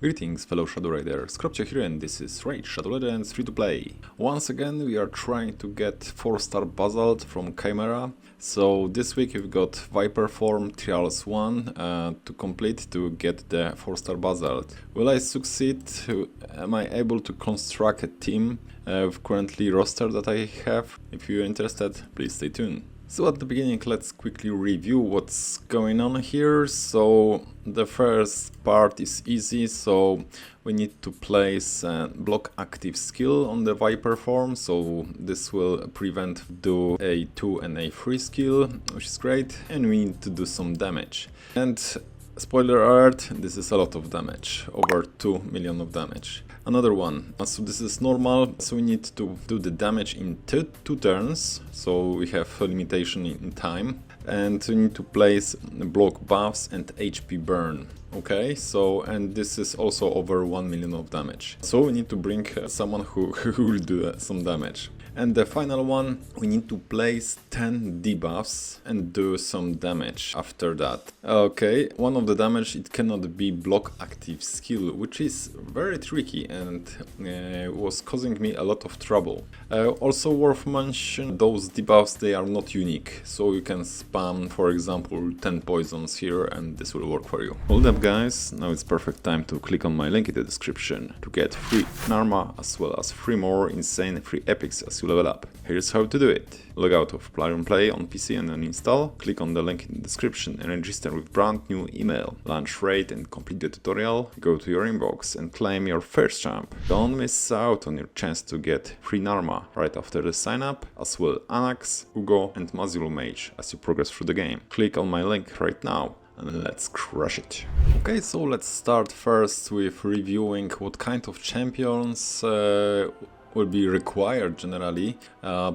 Greetings fellow Shadow Raiders, Kropcio here and this is Raid Shadow Legends free to play. Once again we are trying to get 4-star Basalt from Chimera. So this week we've got Viper Form Trials 1 to complete to get the 4-star Basalt. Will I succeed? Am I able to construct a team with currently roster that I have? If you're interested, please stay tuned. So at the beginning let's quickly review what's going on here. So the first part is easy, so we need to place a block active skill on the Viper form, so this will prevent do A2 and A3 skill, which is great, and we need to do some damage. And spoiler alert, this is a lot of damage, over 2 million of damage. Another one, so this is normal, so we need to do the damage in two turns, so we have a limitation in time, and we need to place block buffs and HP burn. Okay, so and this is also over 1 million of damage, so we need to bring someone who will do some damage. And the final one, we need to place 10 debuffs and do some damage after that. Okay, one of the damage, it cannot be block active skill, which is very tricky and was causing me a lot of trouble. Also worth mentioning, those debuffs, they are not unique, so you can spam, for example, 10 poisons here and this will work for you. Hold up guys, now it's perfect time to click on my link in the description to get free Narma as well as 3 more insane free epics as you level up. Here's how to do it. Log out of Play on PC and then install, click on the link in the description and register with brand new email. Launch raid and complete the tutorial, go to your inbox and claim your first champ. Don't miss out on your chance to get free Narma right after the sign up, as well Anax, Uugo and Mausoleum Mage as you progress through the game. Click on my link right now and let's crush it. Okay, so let's start first with reviewing what kind of champions will be required generally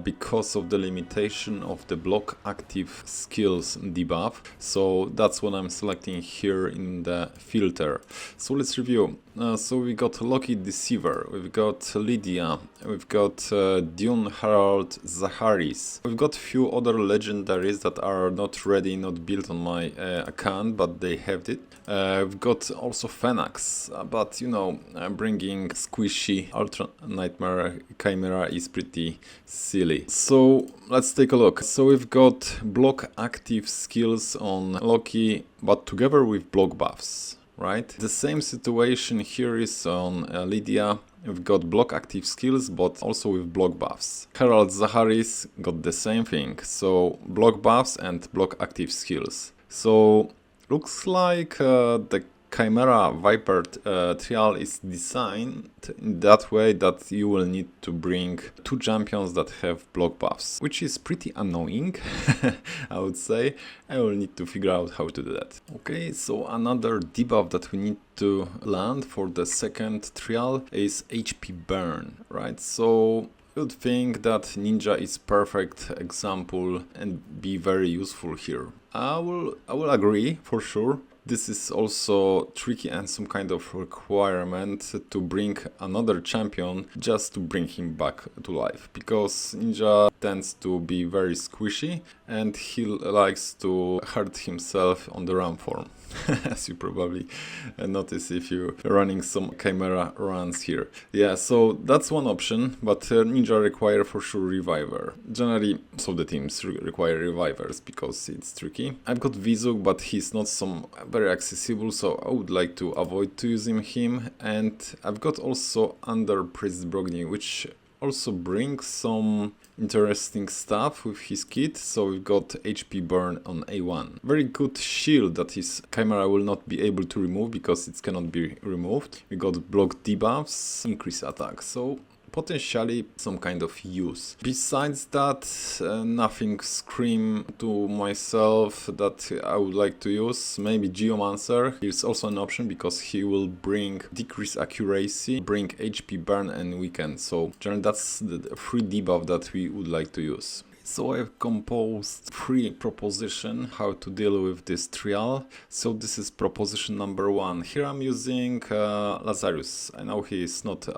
because of the limitation of the block active skills debuff. So that's what I'm selecting here in the filter. So let's review. So we got Lucky Deceiver, we've got Lydia, we've got Dune Herald Zaharis. We've got a few other legendaries that are not ready, not built on my account, but they have it. We've got also Phoenix, but you know, bringing squishy Ultra Nightmare Chimera is pretty silly. So let's take a look. So we've got block active skills on Loki, but together with block buffs. Right? The same situation here is on Lydia. We've got block active skills, but also with block buffs. Herald Zaharis got the same thing, so block buffs and block active skills. So looks like the Chimera Viper trial is designed in that way that you will need to bring 2 champions that have block buffs, which is pretty annoying, I would say. I will need to figure out how to do that. Okay, so another debuff that we need to land for the second trial is HP burn, right? So you'd think that Ninja is perfect example and be very useful here. I will agree for sure. This is also tricky and some kind of requirement to bring another champion just to bring him back to life, because Ninja tends to be very squishy and he likes to hurt himself on the run form. As you probably notice if you're running some Chimera runs here. Yeah, so that's one option, but Ninja require for sure Reviver. Generally, so the teams require Revivers because it's tricky. I've got Vizuk, but he's not some very accessible, so I would like to avoid to using him. And I've got also Under Priest Brogni, which also brings some interesting stuff with his kit. So we've got HP burn on A1. Very good shield that his Chimera will not be able to remove because it cannot be removed. We got block debuffs, increase attack. So potentially some kind of use. Besides that, nothing scream to myself that I would like to use. Maybe Geomancer is also an option because he will bring decrease accuracy, bring HP burn and weaken. So generally that's the free debuff that we would like to use. So I've composed 3 propositions how to deal with this trial. So this is proposition number 1. Here I'm using Lazarus. I know he is not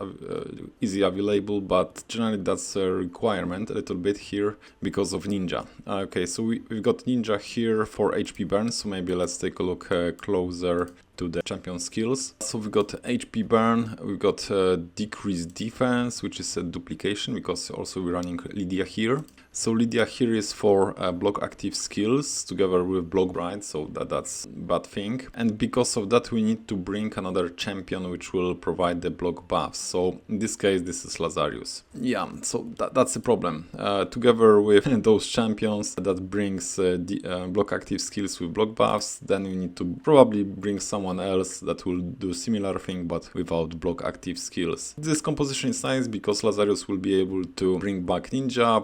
easy available, but generally that's a requirement a little bit here because of Ninja. Okay, so we've got Ninja here for HP burn, so maybe let's take a look closer to the champion skills. So we've got HP burn, we've got decreased defense, which is a duplication because also we're running Lydia here. So Lydia here is for block active skills together with block bright, so that's bad thing. And because of that we need to bring another champion which will provide the block buffs. So in this case this is Lazarus. Yeah, so that's the problem. Together with those champions that brings block active skills with block buffs, then we need to probably bring someone else that will do similar thing but without block active skills. This composition is nice because Lazarus will be able to bring back ninja,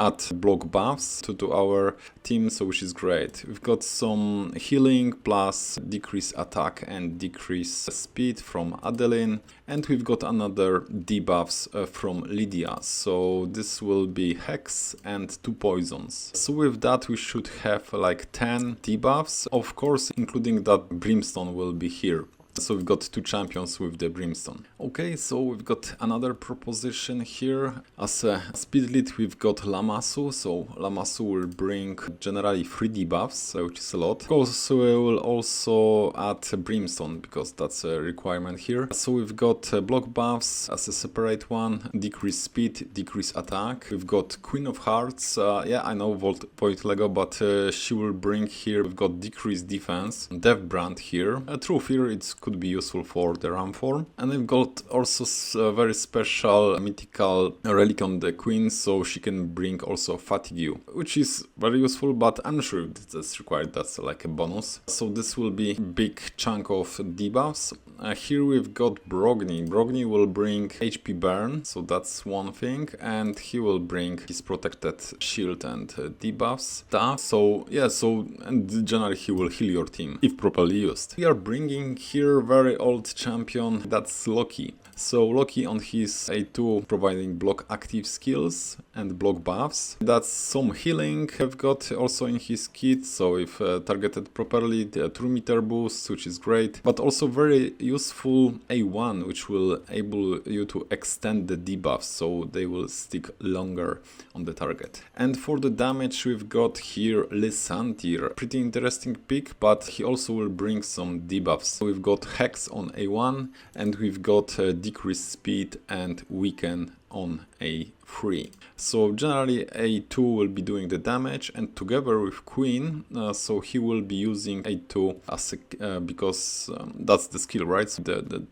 add block buffs to our team, so which is great. We've got some healing plus decrease attack and decrease speed from Adeline, and we've got another debuffs from Lydia, so this will be Hex and 2 poisons. So with that we should have like 10 debuffs, of course including that Brimstone will be here. So we've got 2 champions with the Brimstone. Okay, so we've got another proposition here. As a speed lead we've got Lamassu, so Lamassu will bring generally 3 debuffs, which is a lot. Of course we will also add Brimstone because that's a requirement here. So we've got block buffs as a separate one, decrease speed, decrease attack. We've got Queen of Hearts, yeah I know Void Lego, but she will bring here, we've got decreased defense, Death Brand here. True Fear, it's could be useful for the RAM form. And we've got also a very special mythical relic on the queen, so she can bring also Fatigue, which is very useful, but I'm not sure if that's required, that's like a bonus. So this will be big chunk of debuffs. Here we've got Brogni. Brogni will bring HP burn, so that's one thing, and he will bring his protected shield and debuffs stuff. So yeah, so and generally he will heal your team if properly used. We are bringing here very old champion, that's Loki. So Loki on his A2 providing block active skills and block buffs. That's some healing I've got also in his kit, so if targeted properly, the 2 meter boost, which is great, but also very useful A1, which will enable you to extend the debuffs, so they will stick longer on the target. And for the damage we've got here Lysantir, pretty interesting pick, but he also will bring some debuffs. So we've got Hex on A1 and we've got decreased speed and weaken on A3. So generally A2 will be doing the damage, and together with Queen, so he will be using A2 as a, because that's the skill, right? So the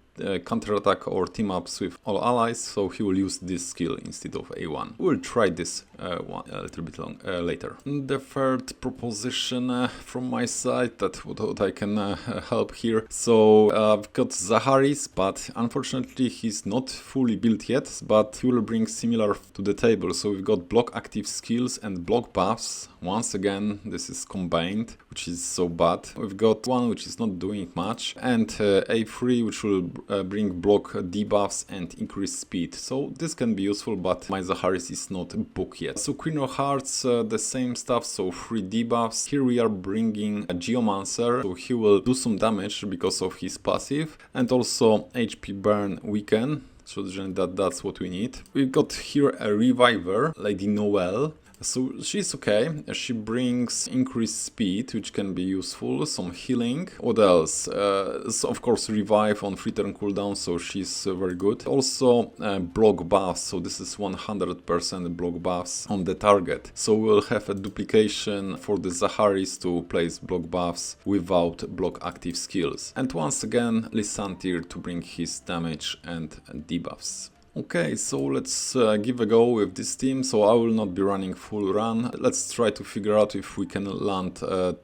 counter-attack or team-ups with all allies, so he will use this skill instead of A1. We'll try this one a little bit later. The third proposition from my side, that what I can help here. So I've got Zaharis, but unfortunately he's not fully built yet, but he will bring similar to the table. So we've got block active skills and block buffs. Once again, this is combined, which is so bad. We've got one which is not doing much, and A3 which will bring block debuffs and increase speed. So this can be useful, but my Zaharis is not booked yet. So Queen of Hearts, the same stuff, so 3 debuffs. Here we are bringing a Geomancer, so he will do some damage because of his passive, and also HP burn weaken. So that's what we need. We've got here a Reviver, Lady Noelle. So she's okay, she brings increased speed, which can be useful, some healing. What else? So of course revive on 3 turn cooldown, so she's very good. Also block buffs, so this is 100% block buffs on the target. So we'll have a duplication for the Zaharis to place block buffs without block active skills. And once again Lysantir to bring his damage and debuffs. Okay, so let's give a go with this team. So I will not be running full run. Let's try to figure out if we can land 10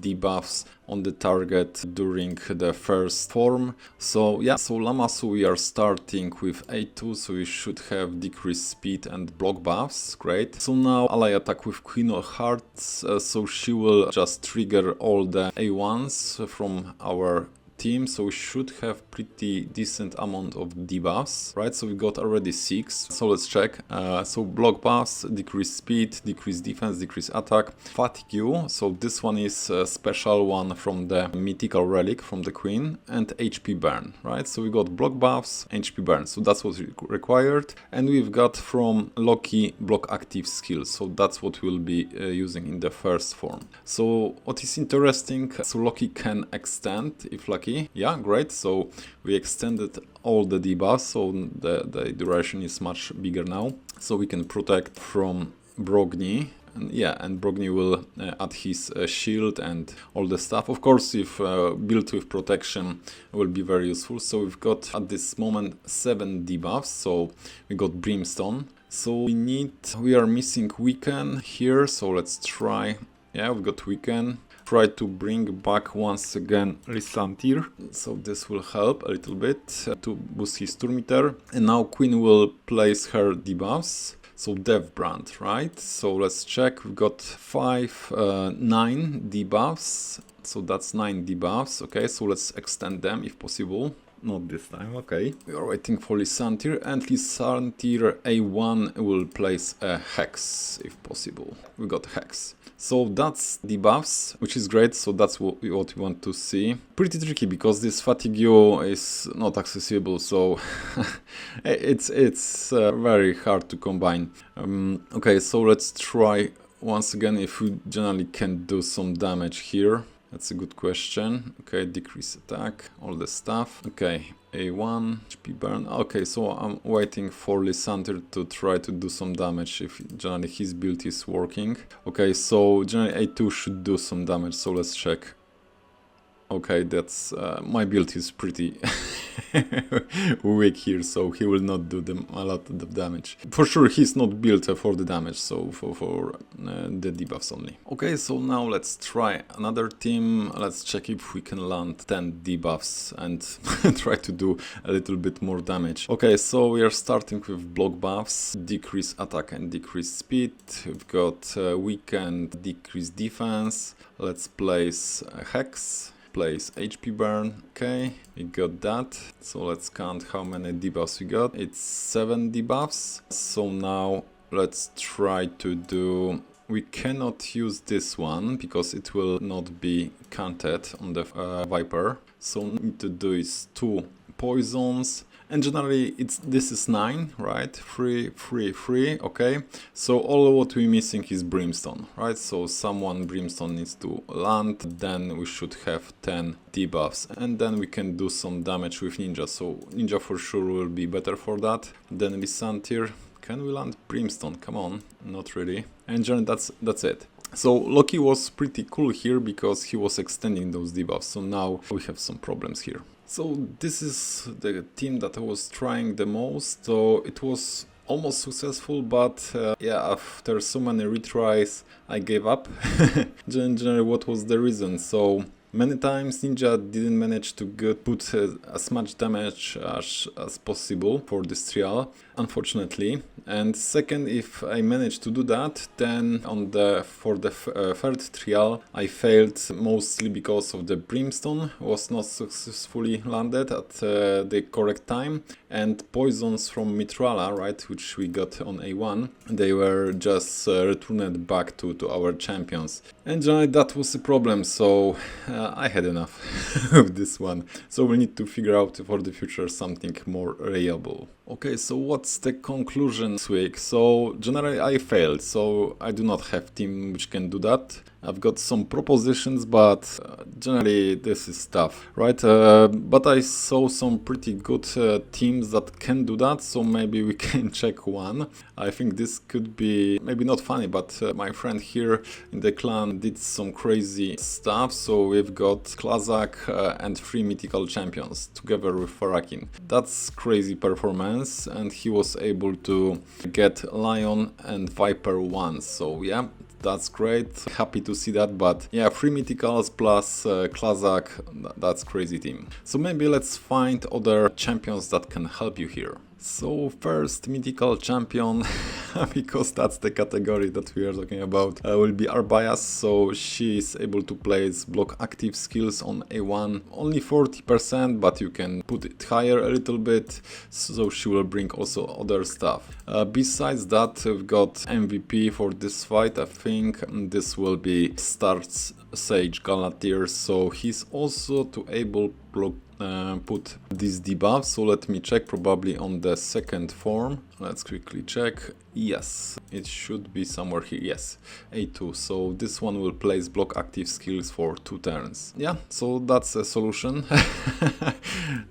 debuffs on the target during the first form. So yeah, so Lamassu we are starting with A2, so we should have decreased speed and block buffs, great. So now ally attack with Queen of Hearts, so she will just trigger all the A1s from our team, so we should have pretty decent amount of debuffs, right? So we got already 6, so let's check. So block buffs, decrease speed, decrease defense, decrease attack, fatigue, so this one is a special one from the mythical relic from the queen, and HP burn, right? So we got block buffs, HP burn, so that's what's required, and we've got from Loki block active skills, so that's what we'll be using in the first form. So what is interesting, so Loki can extend if Loki lucky. Yeah, great. So we extended all the debuffs, so the duration is much bigger now. So we can protect from Brogni. And yeah, and Brogni will add his shield and all the stuff. Of course, if built with protection, will be very useful. So we've got at this moment 7 debuffs. So we got Brimstone. So we are missing Weaken here. So let's try. Yeah, we've got Weaken. Try to bring back once again Lysantir. So this will help a little bit to boost his turn meter. And now Queen will place her debuffs. So Deathbrand, right? So let's check. We've got 9 debuffs. So that's 9 debuffs. Okay, so let's extend them if possible. Not this time, okay. We are waiting for Lysantir, and Lysantir A1 will place a Hex if possible. We got Hex. So that's debuffs, which is great, so that's what we want to see. Pretty tricky because this Fatigue is not accessible, so it's very hard to combine. Okay, so let's try once again if we generally can do some damage here. That's a good question. Okay, decrease attack, all the stuff. Okay, A1, HP burn. Okay, so I'm waiting for Lysantir to try to do some damage if generally his build is working. Okay, so generally A2 should do some damage, so let's check. Okay, that's my build is pretty weak here, so he will not do a lot of damage. For sure, he's not built for the damage, so for the debuffs only. Okay, so now let's try another team. Let's check if we can land 10 debuffs and try to do a little bit more damage. Okay, so we are starting with block buffs, decrease attack and decrease speed. We've got weaken, decrease defense. Let's place a Hex. Place HP burn. Okay, we got that. So let's count how many debuffs we got. It's 7 debuffs. So now let's try to do... We cannot use this one because it will not be counted on the Viper. So what we need to do is 2 poisons. And generally this is 9, right? 3, 3, 3, okay. So all what we're missing is Brimstone, right? So someone Brimstone needs to land, then we should have 10 debuffs. And then we can do some damage with Ninja. So Ninja for sure will be better for that. Then Lysantir. Can we land Brimstone? Come on, not really. And generally that's it. So Loki was pretty cool here because he was extending those debuffs. So now we have some problems here. So this is the team that I was trying the most, so it was almost successful, but yeah, after so many retries I gave up. Generally, what was the reason? So many times Ninja didn't manage to put as much damage as possible for this trial, unfortunately. And second, if I managed to do that, then for the third trial I failed mostly because of the Brimstone was not successfully landed at the correct time, and poisons from Mitrala, right, which we got on A1, they were just returned back to our champions. And generally that was the problem, so I had enough of this one. So we need to figure out for the future something more reliable. Okay, so what's the conclusion this week? So generally I failed, so I do not have team which can do that. I've got some propositions, but generally this is tough, right? But I saw some pretty good teams that can do that, so maybe we can check one. I think this could be maybe not funny, but my friend here in the clan did some crazy stuff. So we've got Klazak and 3 mythical champions together with Farakin. That's crazy performance, and he was able to get Lion and Viper once, so yeah. That's great, happy to see that, but yeah, 3 mythicals plus Klazak, that's crazy team. So maybe let's find other champions that can help you here. So first mythical champion, because that's the category that we are talking about, will be Arbayas. So she is able to place block active skills on A1, only 40%, but you can put it higher a little bit, so she will bring also other stuff. Besides that, we've got MVP for this fight. I think this will be Star's Sage Galatir, so he's also to able put these debuffs. So let me check, probably on the second form. Let's quickly check. Yes, it should be somewhere here. Yes, A2. So this one will place block active skills for 2 turns. Yeah, so that's a solution.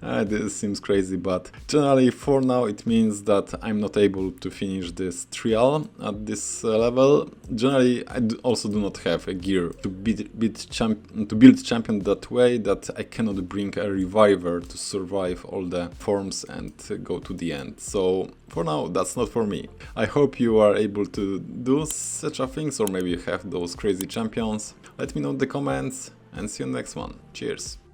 This seems crazy, but generally for now it means that I'm not able to finish this trial at this level. Generally, I also do not have a gear to build champion that way that I cannot bring a reviver to survive all the forms and go to the end. So for now, that's not for me. I hope you are able to do such a things, or maybe you have those crazy champions. Let me know in the comments and see you in the next one. Cheers!